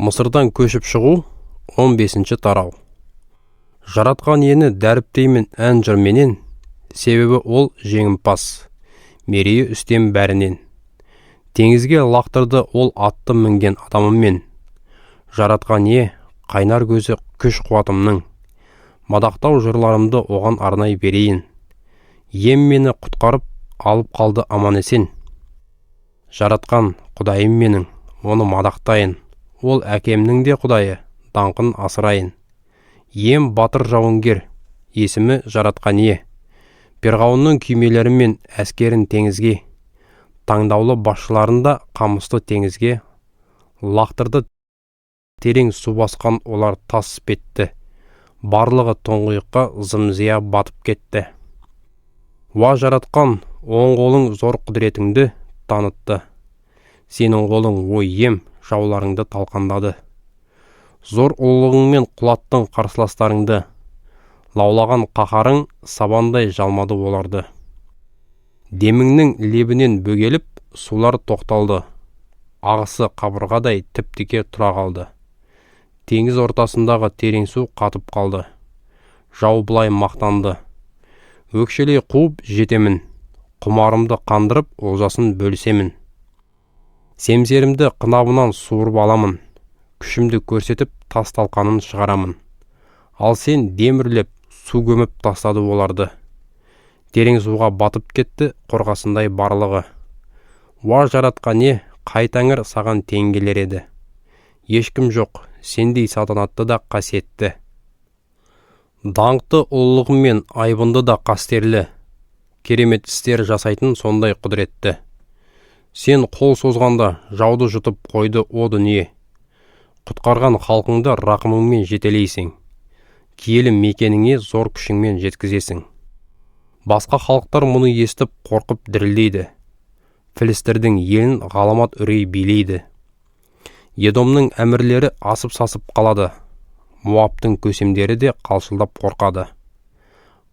Мысырдан көшіп шығу 15-ші тарау. Жаратқан ені дәріптеймін ән жырменен, себебі ол жеңімпаз, мерейі үстем бәрінен. Теңізге лақтырды ол атты мінген адамымен. Жаратқан е, қайнар көзі күш қуатымның. Мадақтау жырларымды оған арнай берейін. Ем мені құтқарып, алып қалды аман есен. Жаратқан құдайым менің, оны мадақтайын. Ол әкемнің де құдайы, даңқын асырайын. Ем батыр жауынгер, есімі жаратқан е. Перғауынның күймелері мен әскерін теңізге, таңдаулы басшыларында қамысты теңізге, лақтырды терең су басқан олар тас іспетті, барлығы тұңғиыққа зымзия батып кетті. Уа жаратқан, оң қолың зор құдіретіңді танытты. Сенің қолың ой ем, жауларыңды талқандады. Зор ұлылығыңмен құлаттың қарсыластарыңды, лаулаған қаһарың сабандай жалмады оларды. Деміңнің лебінен бөгеліп, сулар тоқталды. Ағысы қабырғадай тіп-тіке тұра қалды. Теңіз ортасындағы терең су қатып қалды. Жау былай мақтанды. Өкшелей қуып жетемін, құмарымды қандырып олжасын бөлісемін. Семсерімді қынабынан суырып аламын, күшімді көрсетіп тас талқанын шығарамын. Ал сен демірлеп су көміп тастады оларды. Терең суға батып кетті қорғасындай барлығы. Уа жаратқан е, қай тәңір саған тең келер еді. Ешкім жоқ, сендей салтанатты да қасиетті. Даңқты ұлылығымен айбынды да қастерлі, керемет істер жасайтын сондай құдіретті. Сен қол созғанда жауды жұтып қойды о дүние. Құтқарған халқыңды рақымыңмен жетелейсің. Киелі мекеніңе зор күшіңмен жеткізесің. Басқа халықтар мұны естіп қорқып дірілдейді. Филистердің елін ғаламат үрей билейді. Едомның әмірлері асып-сасып қалады. Муаптың көсемдері де қалшылдап қорқады.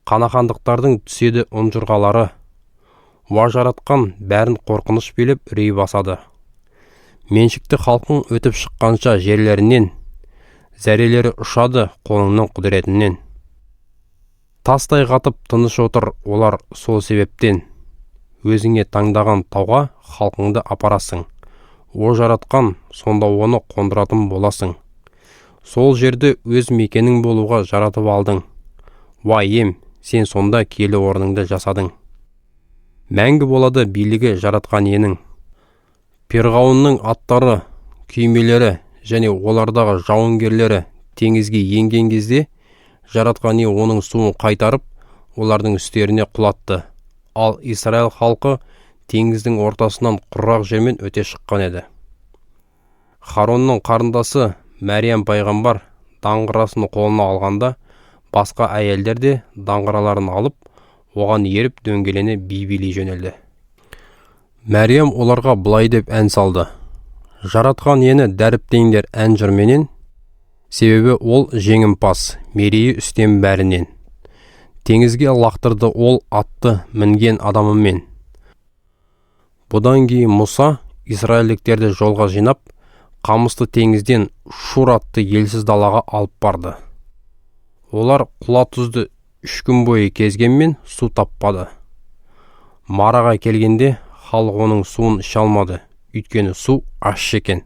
Қанахандықтардың түседі ұнжырғалары. Уа жаратқан бәрін қорқыныш билеп үрей басады. Меншікті халқың өтіп шыққанша жерлерінен, зәрелері ұшады қолыңның құдіретінен. Тастай қатып тыныш отыр олар сол себептен. Өзіңе таңдаған тауға халқыңды апарасың. О жаратқан, сонда оны қондыратын боласың. Сол жерді өз мекенің болуға жаратып алдың. Уа ем, сен сонда киелі орныңды жасадың. Мәңгі болады билігі жаратқан енің. Перғауынның аттары, күймелері және олардағы жауынгерлері теңізге енген кезде жаратқан е оның суын қайтарып, олардың үстеріне құлатты. Ал Израиль халқы теңіздің ортасынан құрғақ жермен өте шыққан еді. Харонның қарындасы Мәриям пайғамбар даңғырасын қолына алғанда, басқа әйелдер де даңғыраларын алып, оған еріп дөңгелене би-билей жөнелді. Мәриям оларға былай деп ән салды. Жаратқан ені дәріптейіндер ән жырменен, себебі ол жеңімпаз, мерейі үстем бәрінен. Теңізге лақтырды ол атты мінген адамымен. Бұдан кейін Мұса израильдіктерді жолға жинап, қамысты теңізден Шур атты елсіз далаға алып барды. Олар құла тұзды 3 күн бойы кезгенмен су таппады. Мараға келгенде халық оның суын іше алмады, өйткені су ащы екен.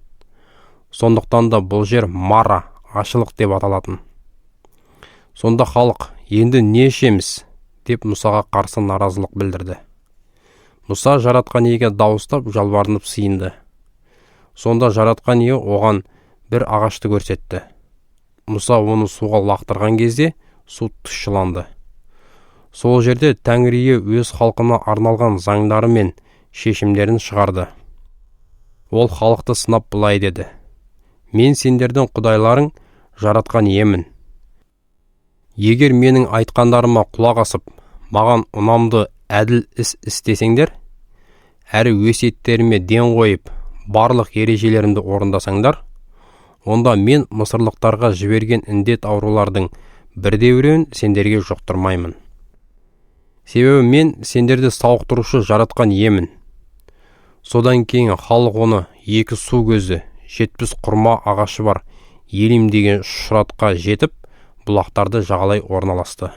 Сондықтан да бұл жер Мара, ашылық деп аталатын. Сонда халық, енді не ішеміз, деп Мұсаға қарсы наразылық білдірді. Мұса жаратқан еге дауыстап жалбарынып сиынды. Сонда жаратқан е оған бір ағашты көрсетті. Мұса оны суға лақтырған кезде су тұщыланды. Сол жерде Тәңірие өз халқына арналған заңдары мен шешімдерін шығарды. Ол халықты сынап былай деді. Мен сендердің құдайларың жаратқан емін. Егер менің айтқандарыма құлақ асып, маған ұнамды әділ іс істесеңдер, әрі өсиеттеріме ден қойып, барлық ережелерімді орындасаңдар, онда мен мысырлықтарға жіберген індет аурулардың бірде-біреуін сендерге жұқтырмаймын. Себебі мен сендерді сауықтырушы жаратқан емін. Содан кейін халық оны 2 су көзі, 70 құрма ағашы бар Елим деген шұратқа жетіп, бұлақтарды жағалай орналасты.